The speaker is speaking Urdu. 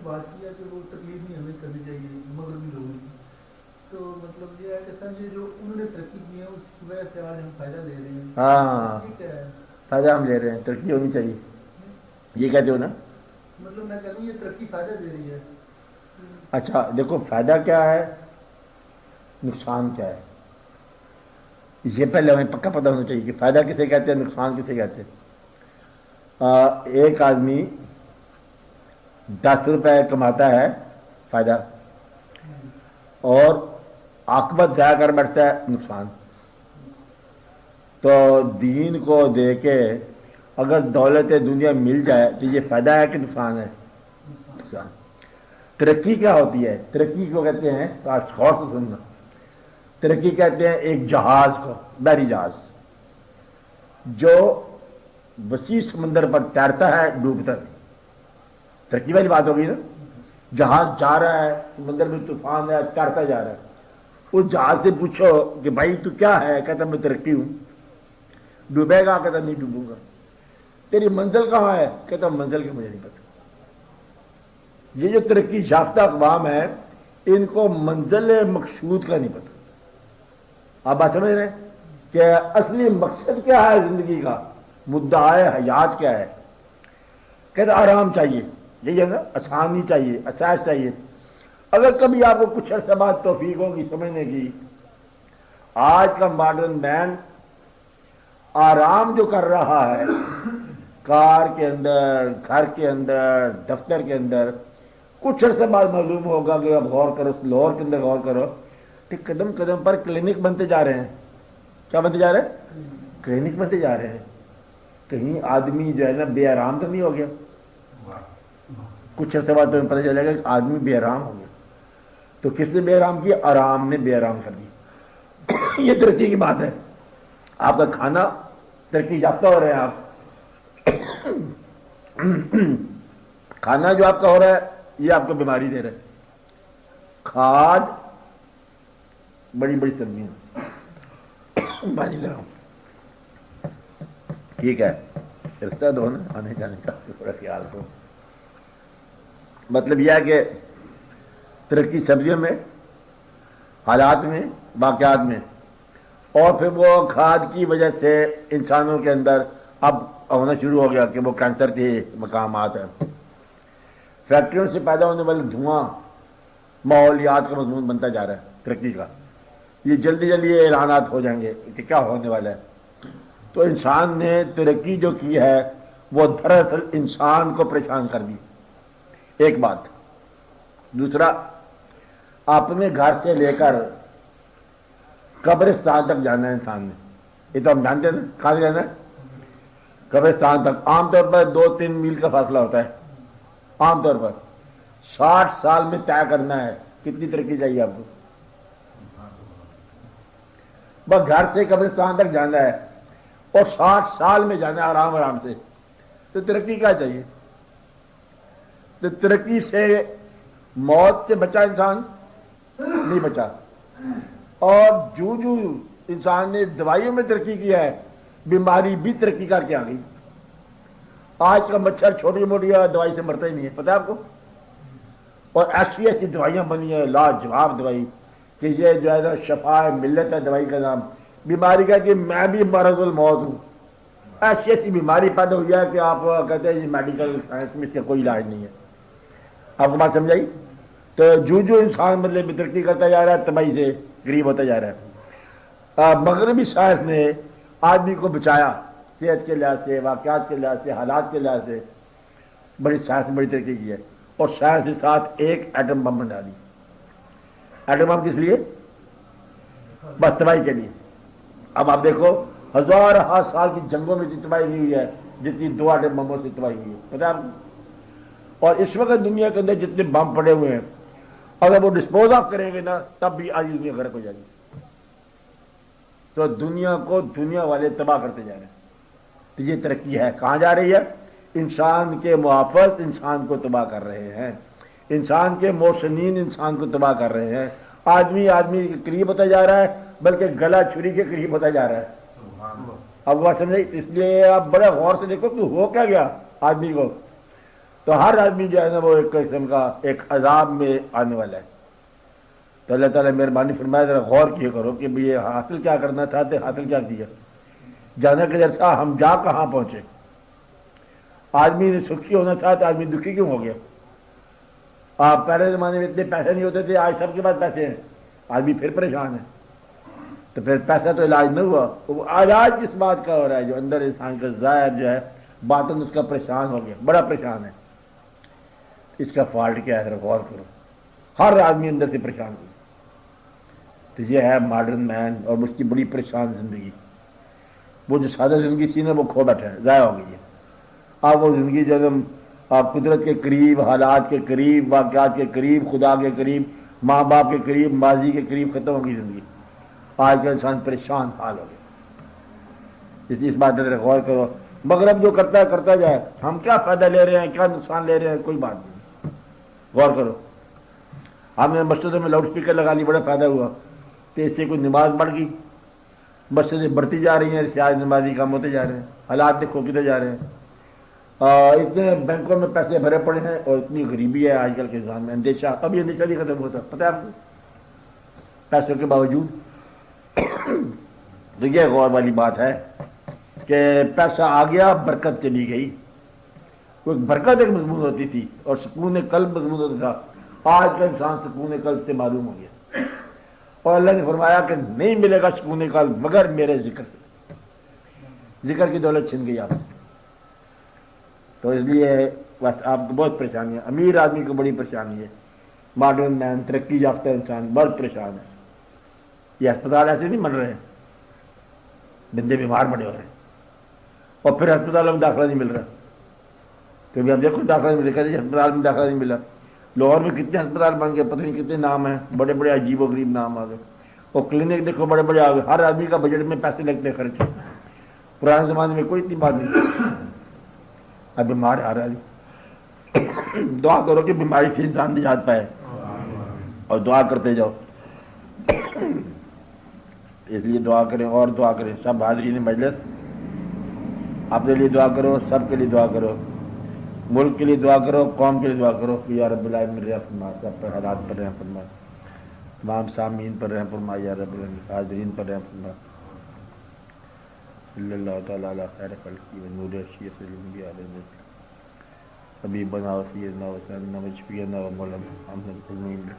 بات کیا کہ وہ تکلیف نہیں ہمیں کرنی چاہیے مغربی لوگوں کی، تو مطلب یہ ہے کہ سر یہ جو انہوں نے ترقی کی ہے اس کی وجہ سے آج ہم فائدہ لے رہے ہیں، ہاں، اس لیے کیا ہے؟ فائدہ ہم لے رہے ہیں، ترقی ہونی چاہیے، یہ کہتے ہو نا؟ مطلب میں کہتا ہوں یہ ترقی فائدہ دے رہی ہے۔ اچھا دیکھو، فائدہ کیا ہے، نقصان کیا ہے، یہ پہلے ہمیں پکا پتہ ہونا چاہیے کہ فائدہ کسے کہتے ہیں، نقصان کسے کہتے ہیں۔ ایک آدمی 10 روپے کماتا ہے فائدہ، اور عاقبت ضائع کر بیٹھتا ہے نقصان۔ تو دین کو دے کے اگر دولت دنیا مل جائے تو یہ فائدہ ہے کہ نقصان ہے؟ نقصان۔ ترقی کیا ہوتی ہے؟ ترقی کو کہتے ہیں، آج غور سے سننا، ترقی کہتے ہیں ایک جہاز کو، بحری جہاز جو وسیع سمندر پر تیرتا ہے، ڈوبتا نہیں۔ ترقی والی بات ہوگی نا، جہاز جا رہا ہے سمندر میں، طوفان ہے، تیرتا جا رہا ہے، اس جہاز سے پوچھو کہ بھائی تو کیا ہے، کہتا میں ترقی ہوں۔ ڈوبے گا؟ کہتا نہیں ڈوبوں گا۔ تیری منزل کہاں ہے؟ کہتا منزل کا مجھے نہیں پتا۔ یہ جو ترقی یافتہ اقوام ہے ان کو منزل مقصود کا نہیں پتا۔ آپ بات سمجھ رہے ہیں کہ اصلی مقصد کیا ہے زندگی کا، مدعا حیات کیا ہے؟ کہتا آرام چاہیے، یہی ہے نا، آسانی چاہیے، اساس چاہیے۔ اگر کبھی آپ کو کچھ عرصہ بعد توفیق ہوگی سمجھنے کی، آج کا ماڈرن مین آرام جو کر رہا ہے کار کے اندر، گھر کے اندر، دفتر کے اندر، کچھ عرصے بعد معلوم ہوگا کہ اب غور کرو، لاہور کے اندر غور کرو کہ قدم قدم پر کلینک بنتے جا رہے ہیں۔ کیا بنتے جا رہے ہیں؟ کلینک بنتے جا رہے ہیں۔ کہیں آدمی جو ہے نا بے آرام تو نہیں ہو گیا؟ کچھ عرصے بعد تمہیں پتہ چلے گا کہ آدمی بے آرام ہو گیا۔ تو کس نے بے آرام کیا؟ آرام نے بے آرام کر دیا۔ یہ ترقی کی بات ہے۔ آپ کا کھانا ترقی یافتہ ہو رہے ہیں، آپ کھانا جو آپ کا ہو رہا ہے یہ آپ کو بیماری دے رہا ہے۔ کھاد بڑی بڑی سبزیاں بھاجی لاؤ، ٹھیک ہے، رستہ دو نا آنے جانے کا، تھوڑا خیال کرو۔ مطلب یہ ہے کہ ترقی سبزیوں میں، حالات میں، واقعات میں، اور پھر وہ کھاد کی وجہ سے انسانوں کے اندر اب ہونا شروع ہو گیا کہ وہ کینسر کے مقامات ہیں۔ فیکٹریوں سے پیدا ہونے والا دھواں ماحولیات کا مضمون بنتا جا رہا ہے ترقی کا۔ یہ جلدی جلدی یہ اعلانات ہو جائیں گے کہ کیا ہونے والا ہے۔ تو انسان نے ترقی جو کی ہے وہ دراصل انسان کو پریشان کر دی، ایک بات۔ دوسرا، اپنے گھر سے لے کر قبرستان تک جانا ہے انسان نے، یہ تو ہم جانتے ہیں نا، کہاں سے جانا ہے؟ قبرستان تک۔ عام طور پر 2-3 میل کا فاصلہ ہوتا ہے، عام طور پر 60 سال میں طے کرنا ہے۔ کتنی ترقی چاہیے آپ کو؟ بس گھر سے قبرستان تک جانا ہے اور 60 سال میں جانا ہے آرام آرام سے، تو ترقی کیا چاہیے؟ تو ترقی سے موت سے بچا انسان؟ نہیں بچا۔ اور جو انسان نے دوائیوں میں ترقی کیا ہے، بیماری بھی ترقی کر کے آ گئی۔ آج کا مچھر چھوٹی موٹی دوائی سے مرتا ہی نہیں ہے، پتہ ہے آپ کو؟ اور ایسی ایسی دوائیاں بنی ہیں، لاجواب دوائی، کہ یہ جو ہے نا شفا ملت ہے دوائی کا نام۔ بیماری کا کہ میں بھی مرض الموت ہوں، ایسی ایسی بیماری پیدا ہوئی ہے کہ آپ کہتے ہیں یہ میڈیکل سائنس میں اس کا کوئی علاج نہیں ہے۔ آپ کو بات سمجھائی؟ تو جو انسان مطلب ترقی کرتا جا رہا ہے تباہی سے قریب ہوتا جا رہا ہے۔ مغربی سائنس نے آدمی کو بچایا، صحت کے لحاظ سے، واقعات کے لحاظ سے، حالات کے لحاظ سے بڑی سائنس نے بڑی ترقی کی ہے، اور سائنس کے ساتھ ایک ایٹم بم بنا دی۔ ایٹم بم کس لیے؟ بس تباہی کے لیے۔ اب آپ دیکھو 1000 سال کی جنگوں میں اتنی تباہی نہیں ہوئی ہے جتنی 2 ایٹم بموں سے تباہی ہوئی ہے، پتہ ہے آپ کو؟ اور اس وقت دنیا کے اندر جتنے بم پڑے ہوئے ہیں اگر وہ ڈسپوز آف کریں گے نا تب بھی آج دنیا غرق ہو جائے گی۔ تو دنیا کو دنیا والے تباہ کرتے جا رہے ہیں۔ تو یہ ترقی ہے، کہاں جا رہی ہے؟ انسان کے محافظ انسان کو تباہ کر رہے ہیں، انسان کے محسنین انسان کو تباہ کر رہے ہیں۔ آدمی کے قریب ہوتا جا رہا ہے، بلکہ گلا چھری کے قریب ہوتا جا رہا ہے۔ اب بات سمجھے؟ اس لیے آپ بڑے غور سے دیکھو کہ ہو کیا گیا آدمی کو۔ تو ہر آدمی جو ہے نا وہ ایک قسم کا ایک عذاب میں آنے والا ہے. تو اللہ تعالیٰ مہربانی فرمائے ذرا غور کیا کرو کہ بھی یہ حاصل کیا کرنا چاہتے, حاصل کیا کیا, جانا کہ جیسا ہم جا کہاں پہنچے. آدمی نے سکھی ہونا چاہا تو آدمی دکھی کیوں ہو گیا؟ آپ پہلے زمانے میں اتنے پیسے نہیں ہوتے تھے, آج سب کے پاس پیسے ہیں, آدمی پھر پریشان ہے. تو پھر پیسہ تو علاج نہ ہوا. علاج کس بات کا ہو رہا ہے؟ جو اندر انسان کا ظاہر جو ہے باطن اس کا پریشان ہو گیا, بڑا پریشان ہے. اس کا فالٹ کیا ہے ذرا غور کرو. ہر آدمی اندر سے پریشان ہو. تو یہ ہے ماڈرن مین اور اس کی بڑی پریشان زندگی. وہ جو سادہ زندگی تھی نا وہ کھو بیٹھا ہے, ضائع ہو گئی ہے. اب وہ زندگی جو آپ قدرت کے قریب, حالات کے قریب, واقعات کے قریب, خدا کے قریب, ماں باپ کے قریب, ماضی کے قریب ختم ہوگی زندگی. آج کا انسان پریشان حال ہو گیا. اس بات پر غور کرو. مغرب جو کرتا ہے کرتا جائے, ہم کیا فائدہ لے رہے ہیں, کیا نقصان لے رہے ہیں, کوئی بات نہیں. غور کرو. ہم نے مسجدوں میں لاؤڈ اسپیکر لگا لی, بڑا فائدہ ہوا. تو اس سے کوئی نماز بڑھ گئی, مسجدیں بڑھتی جا رہی ہیں, شاید نمازی کم ہوتے جا رہے ہیں. حالات دیکھو کدھر جا رہے ہیں. اتنے بینکوں میں پیسے بھرے پڑے ہیں اور اتنی غریبی ہے آج کل کے انسان میں. اندیشہ, ابھی اندیشہ نہیں ختم ہوتا, پتہ ہے آپ کو, پیسوں کے باوجود. تو یہ غور والی بات ہے کہ پیسہ آ گیا, برکت چلی گئی. کوئی برکت ایک مضمون ہوتی تھی اور سکون قلب مضمون ہوتا تھا. آج کا انسان سکون قلب سے معلوم ہو گیا. اور اللہ نے فرمایا کہ نہیں ملے گا سکون قلب مگر میرے ذکر سے. ذکر کی دولت چھن گئی آپ سے. تو اس لیے بس آپ کو بہت پریشانی ہے. امیر آدمی کو بڑی پریشانی ہے. ماڈرن مین, ترقی یافتہ انسان بہت پریشان ہے. یہ اسپتال ایسے نہیں بن رہے ہیں, بندے بیمار پڑے ہو رہے ہیں اور پھر ہسپتالوں میں داخلہ نہیں مل رہا. کیونکہ اب دیکھو داخلہ نہیں ملے, کہتے ہسپتال میں داخلہ نہیں ملا. لاہور میں کتنے ہسپتال بن گئے, پتہ نہیں کتنے نام ہیں, بڑے بڑے عجیب و غریب نام آ گئے. اور کلینک دیکھو بڑے بڑے آ گئے. ہر آدمی کا بجٹ میں پیسے لگتے ہیں خرچ. پرانے زمانے میں کوئی اتنی بات نہیں تھی. اب بیمار آ رہا ہے. دعا کرو کہ بیماری سے انسان نجات پائے اور دعا کرتے جاؤ. اس لیے دعا کریں اور دعا کریں. سب حاضرین مجلس اپنے لیے دعا کرو, سب کے لیے دعا کرو, ملک کے لیے دعا کرو, قوم کے لیے دعا کرو کہ یا رب العالمین رحم فرما, سب پر حالات پر رحم فرما, تمام سامعین پر رحم فرما, یا رب العالمین حاضرین پر رحم فرما. صلی اللہ تعالیٰ علی خیر خلقہ و نور اشرف الانبیاء حبیبنا و سیدنا و سیدنا و شفیعنا و مولانا محمد.